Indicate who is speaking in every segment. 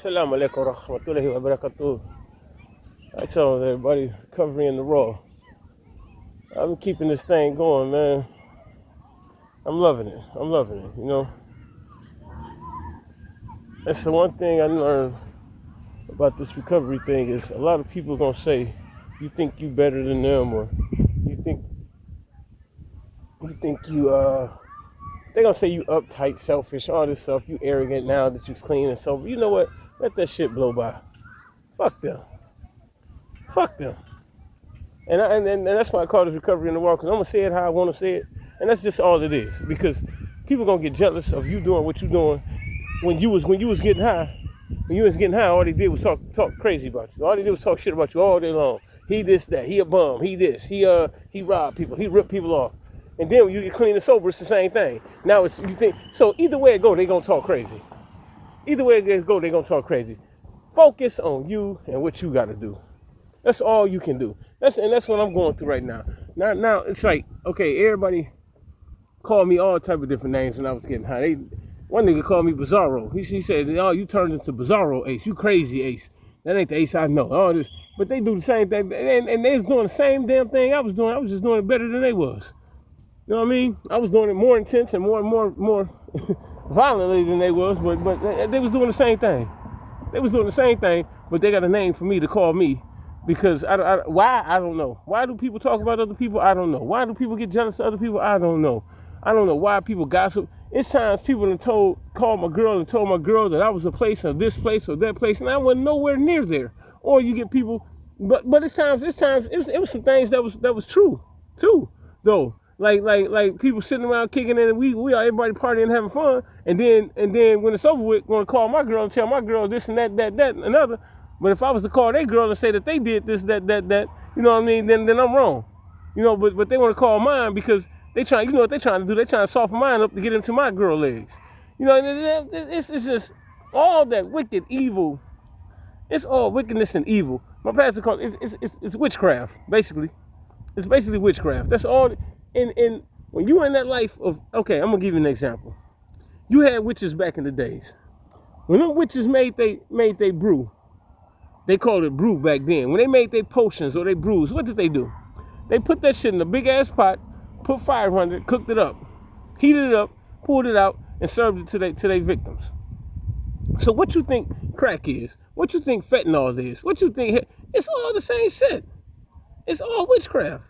Speaker 1: Assalamu alaikum warahmatullahi wabarakatuh. I tell everybody, recovery in the raw. I've been keeping this thing going, man. I'm loving it. You know. That's the one thing I learned about this recovery thing is a lot of people gonna say, you think you better than them, or you think they're gonna say you uptight, selfish, all this stuff, you arrogant now that you're clean and sober. You know what? Let that shit blow by. Fuck them. And that's why I call this recovery in the world, because I'm gonna say it how I wanna say it. And that's just all it is. Because people gonna get jealous of you doing what you doing when you was getting high. When you was getting high, all they did was talk crazy about you. All they did was talk shit about you all day long. He this, that, he a bum, he this, he robbed people, he ripped people off. And then when you get clean and sober, it's the same thing. Now it's you think so either way it go, they gonna talk crazy. Either way it go, they gonna talk crazy. Focus on you and what you gotta do. That's all you can do. That's what I'm going through right now. Now it's like, okay, everybody called me all type of different names when I was getting high. One nigga called me Bizarro. He said, "Oh, you turned into Bizarro Ace. You crazy Ace. That ain't the Ace I know." All this, but they do the same thing, and they was doing the same damn thing I was doing. I was just doing it better than they was. You know what I mean? I was doing it more intense and more violently than they was, but they was doing the same thing. They was doing the same thing, but they got a name for me to call me because why? I don't know. Why do people talk about other people? I don't know. Why do people get jealous of other people? I don't know. I don't know why people gossip. It's times people have called my girl and told my girl that I was a place or this place or that place, and I wasn't nowhere near there. Or you get people, but it's times it was some things that was true too, though. Like people sitting around kicking it, and we are everybody partying and having fun, and then when it's over with, gonna call my girl and tell my girl this and that and another. But if I was to call their girl and say that they did this, that, you know what I mean, then I'm wrong. You know, but they want to call mine because they trying, you know what they trying to do? They trying to soften mine up to get into my girl legs. You know, it's just all that wicked evil. It's all wickedness and evil. My pastor called it's witchcraft, basically. It's basically witchcraft. That's all. And when you in that life of, okay, I'm gonna give you an example. You had witches back in the days. When them witches made they brew, they called it brew back then. When they made their potions or they brews, what did they do? They put that shit in a big ass pot, put fire under it, cooked it up, heated it up, pulled it out, and served it to their victims. So what you think crack is? What you think fentanyl is? What you think? It's all the same shit. It's all witchcraft.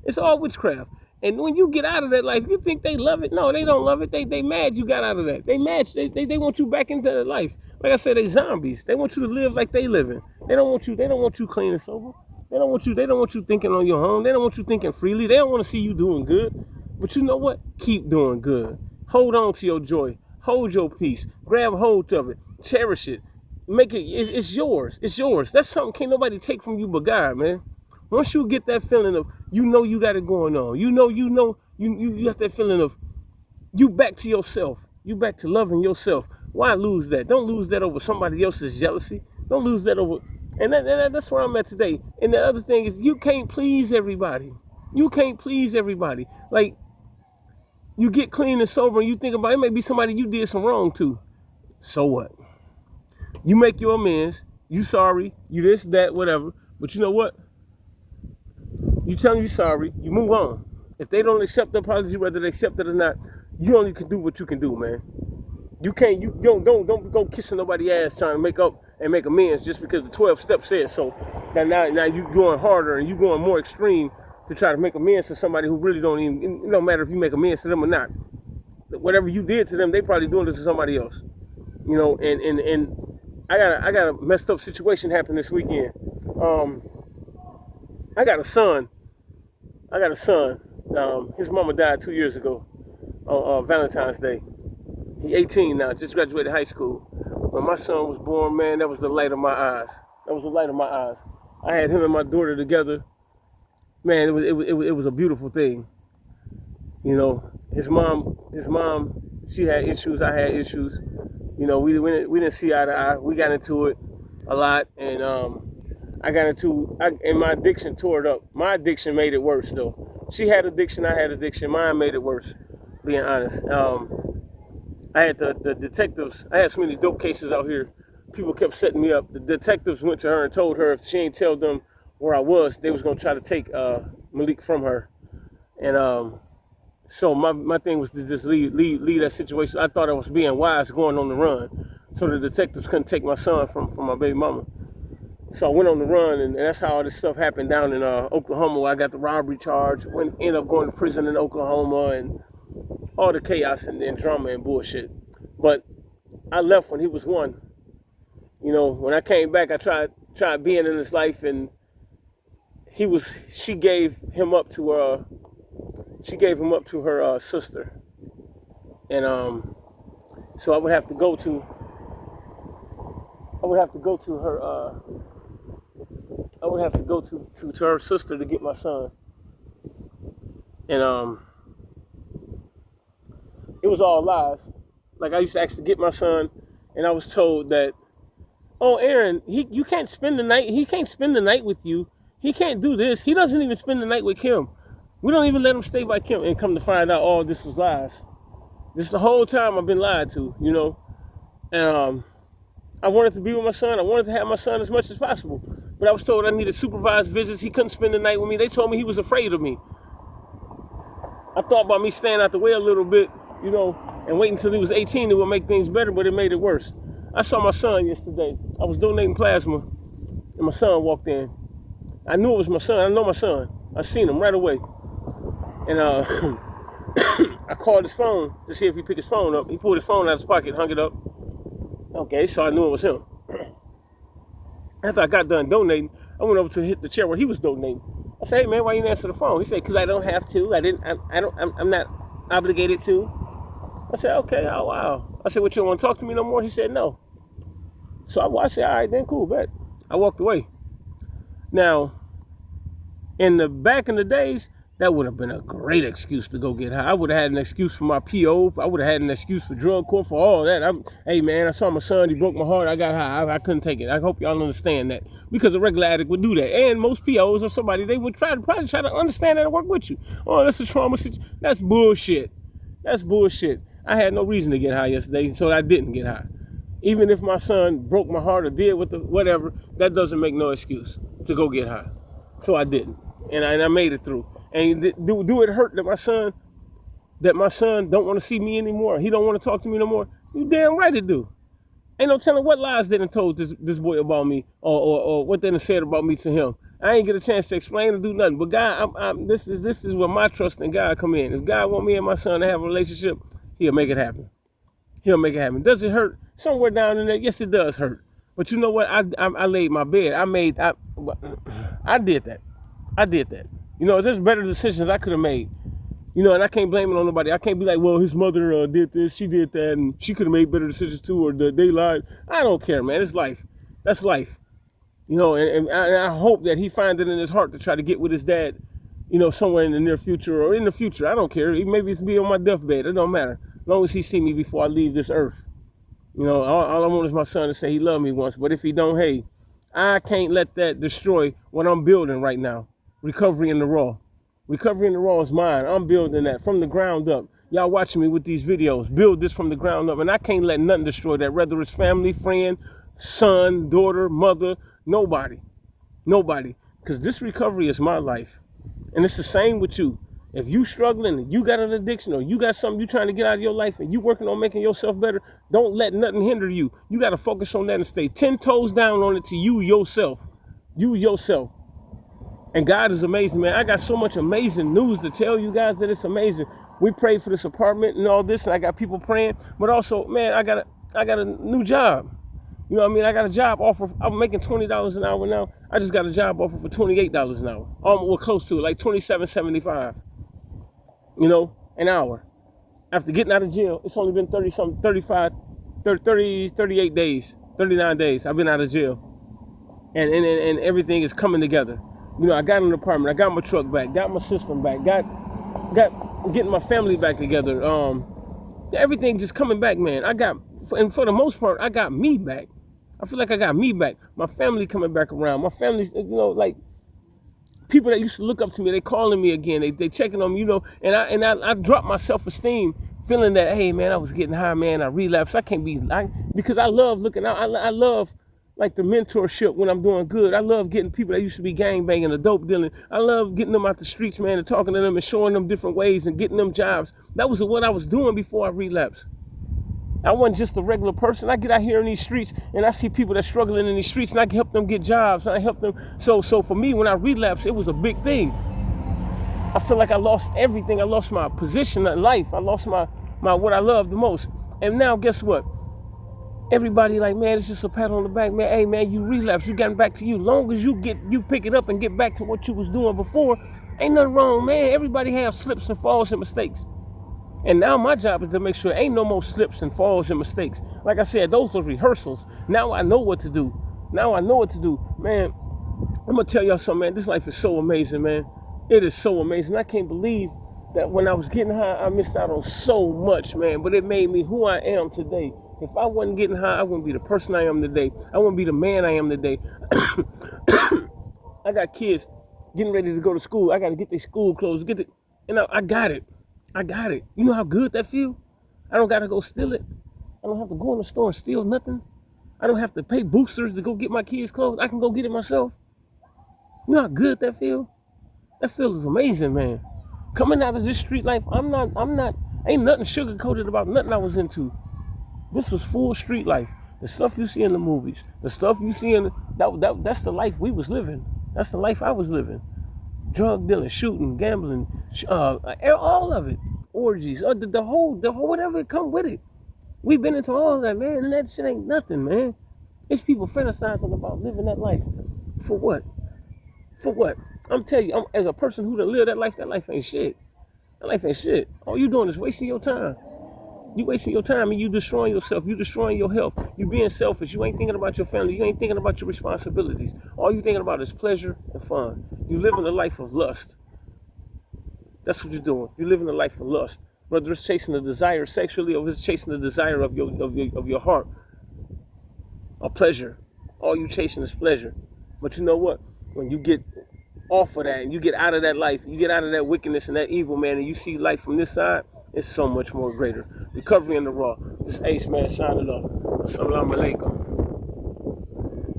Speaker 1: It's all witchcraft. And when you get out of that life, you think they love it. No, they don't love it. They mad you got out of that. They mad. They want you back into that life. Like I said, they zombies. They want you to live like they living. They don't want you clean and sober. They don't want you thinking on your own. They don't want you thinking freely. They don't want to see you doing good. But you know what? Keep doing good. Hold on to your joy. Hold your peace. Grab hold of it. Cherish it. Make it, it's yours. It's yours. That's something can't nobody take from you but God, man. Once you get that feeling of, you know you got it going on. You have that feeling of, you back to yourself. You back to loving yourself. Why lose that? Don't lose that over somebody else's jealousy. Don't lose that over, and that's where I'm at today. And the other thing is, you can't please everybody. You can't please everybody. Like, you get clean and sober and you think about it, may be somebody you did some wrong to. So what? You make your amends. You sorry. You this, that, whatever. But you know what? You tell them you sorry, you move on. If they don't accept the apology, whether they accept it or not, you only can do what you can do, man. You don't go kissing nobody's ass trying to make up and make amends just because the 12 steps said so. Now you going harder and you going more extreme to try to make amends to somebody who really don't even, it don't matter if you make amends to them or not. Whatever you did to them, they probably doing it to somebody else. You know, and I got a messed up situation happen this weekend. I got a son. His mama died 2 years ago on Valentine's Day. He's 18 now, just graduated high school. When my son was born, man, that was the light of my eyes. I had him and my daughter together. Man, it was a beautiful thing. You know, his mom, she had issues, I had issues. You know, we didn't see eye to eye. We got into it a lot, and and my addiction tore it up. My addiction made it worse, though. She had addiction, I had addiction. Mine made it worse, being honest. I had the detectives. I had so many dope cases out here people kept setting me up. The detectives went to her and told her if she ain't tell them where I was, they was gonna try to take Malik from her. And so my thing was to just leave that situation. I thought I was being wise going on the run, so the detectives couldn't take my son from my baby mama. So I went on the run, and that's how all this stuff happened down in Oklahoma, where I got the robbery charge, ended up going to prison in Oklahoma, and all the chaos and drama and bullshit. But I left when he was 1. You know, when I came back, I tried being in his life, and she gave him up to her sister, and so I would have to go to her sister to get my son, and it was all lies. Like, I used to ask to get my son, and I was told that, oh, Aaron, you can't spend the night. He can't spend the night with you. He can't do this. He doesn't even spend the night with Kim. We don't even let him stay by Kim. And come to find out, all this was lies. This the whole time I've been lied to, you know. And I wanted to be with my son. I wanted to have my son as much as possible. But I was told I needed supervised visits. He couldn't spend the night with me. They told me he was afraid of me. I thought about me staying out the way a little bit, you know, and waiting until he was 18. It would make things better, but it made it worse. I saw my son yesterday. I was donating plasma, and my son walked in. I knew it was my son. I know my son. I seen him right away. And I called his phone to see if he picked his phone up. He pulled his phone out of his pocket, hung it up. Okay, so I knew it was him. After I got done donating, I went over to hit the chair where he was donating. I said, "Hey man, why you didn't answer the phone?" He said, "Because I don't have to. I'm not obligated to." I said, "Okay, oh wow." I said, "What, you don't want to talk to me no more?" He said, "No." So I said, "All right, then cool, bet." I walked away. Now, back in the days, that would have been a great excuse to go get high. I would have had an excuse for my PO. I would have had an excuse for drug court, for all that. Hey man, I saw my son. He broke my heart. I got high. I couldn't take it. I hope y'all understand that, because a regular addict would do that. And most POs or somebody, they would probably try to understand that and work with you. Oh, that's a trauma situation. That's bullshit. That's bullshit. I had no reason to get high yesterday, so I didn't get high. Even if my son broke my heart or did whatever, that doesn't make no excuse to go get high. So I didn't, and I made it through. And do it hurt that my son don't want to see me anymore? He don't want to talk to me no more? You damn right it do. Ain't no telling what lies they done told this boy about me, or what they done said about me to him. I ain't get a chance to explain or do nothing. But God, this is where my trust in God come in. If God want me and my son to have a relationship, He'll make it happen. He'll make it happen. Does it hurt? Somewhere down in there, yes, it does hurt. But you know what? I laid my bed. I did that. I did that. You know, there's better decisions I could have made. You know, and I can't blame it on nobody. I can't be like, well, his mother did this, she did that, and she could have made better decisions too, or they lied. I don't care, man. It's life. That's life. You know, and I hope that he finds it in his heart to try to get with his dad, you know, somewhere in the near future or in the future. I don't care. Maybe it's be on my deathbed. It don't matter. As long as he see me before I leave this earth. You know, all I want is my son to say he loved me once. But if he don't, hey, I can't let that destroy what I'm building right now. Recovery in the Raw. Recovery in the Raw is mine. I'm building that from the ground up. Y'all watching me with these videos. Build this from the ground up. And I can't let nothing destroy that. Whether it's family, friend, son, daughter, mother, nobody. Nobody. Because this recovery is my life. And it's the same with you. If you struggling and you got an addiction, or you got something you trying to get out of your life and you working on making yourself better, don't let nothing hinder you. You got to focus on that and stay 10 toes down on it to you yourself. You yourself. And God is amazing, man. I got so much amazing news to tell you guys that it's amazing. We prayed for this apartment and all this, and I got people praying. But also, man, I got a new job. You know what I mean? I got a job offer. I'm making $20 an hour now. I just got a job offer for $28 an hour. We're close to it, like $27.75. You know, an hour. After getting out of jail, it's only been 38 days, 39 days. I've been out of jail. And everything is coming together. You know, I got an apartment, I got my truck back, got my system back, got getting my family back together. Everything just coming back, man. And for the most part, I got me back. I feel like I got me back. My family coming back around. My family, you know, like people that used to look up to me, they calling me again. They checking on me, you know. And I dropped my self-esteem feeling that, hey man, I was getting high, man, I relapsed. I can't be, because I love looking out. I love like the mentorship when I'm doing good. I love getting people that used to be gangbanging or dope dealing. I love getting them out the streets, man, and talking to them and showing them different ways and getting them jobs. That was what I was doing before I relapsed. I wasn't just a regular person. I get out here in these streets and I see people that's struggling in these streets, and I can help them get jobs, and I help them. So for me, when I relapsed, it was a big thing. I feel like I lost everything. I lost my position in life. I lost my what I love the most. And now guess what? Everybody like, man, it's just a pat on the back, man. Hey man, you relapse, you gotten back to you. Long as you pick it up and get back to what you was doing before, ain't nothing wrong, man. Everybody have slips and falls and mistakes. And now my job is to make sure ain't no more slips and falls and mistakes. Like I said, those were rehearsals. Now I know what to do. Man, I'm gonna tell y'all something, man. This life is so amazing, man. It is so amazing. I can't believe that when I was getting high, I missed out on so much, man. But it made me who I am today. If I wasn't getting high, I wouldn't be the person I am today. I wouldn't be the man I am today. I got kids getting ready to go to school. I got to get their school clothes. I got it. You know how good that feel? I don't got to go steal it. I don't have to go in the store and steal nothing. I don't have to pay boosters to go get my kids' clothes. I can go get it myself. You know how good that feel? That feels amazing, man. Coming out of this street life, ain't nothing sugar-coated about nothing I was into. This was full street life. The stuff you see in the movies, the stuff you see that's the life we was living. That's the life I was living. Drug dealing, shooting, gambling, all of it. Orgies, the whole whatever it come with it. We've been into all of that, man, and that shit ain't nothing, man. It's people fantasizing about living that life. For what? I'm telling you, as a person who done lived that life ain't shit. That life ain't shit. All you doing is wasting your time. You wasting your time and you destroying yourself. You destroying your health. You being selfish. You ain't thinking about your family. You ain't thinking about your responsibilities. All you thinking about is pleasure and fun. You living a life of lust. That's what you're doing. You're living a life of lust. Whether it's chasing the desire sexually or it's chasing the desire of your heart or pleasure. All you chasing is pleasure. But you know what? When you get off of that and you get out of that life, you get out of that wickedness and that evil, man, and you see life from this side, it's so much more greater. Recovery in the raw. This Ace, man, signing off. Assalamu alaikum.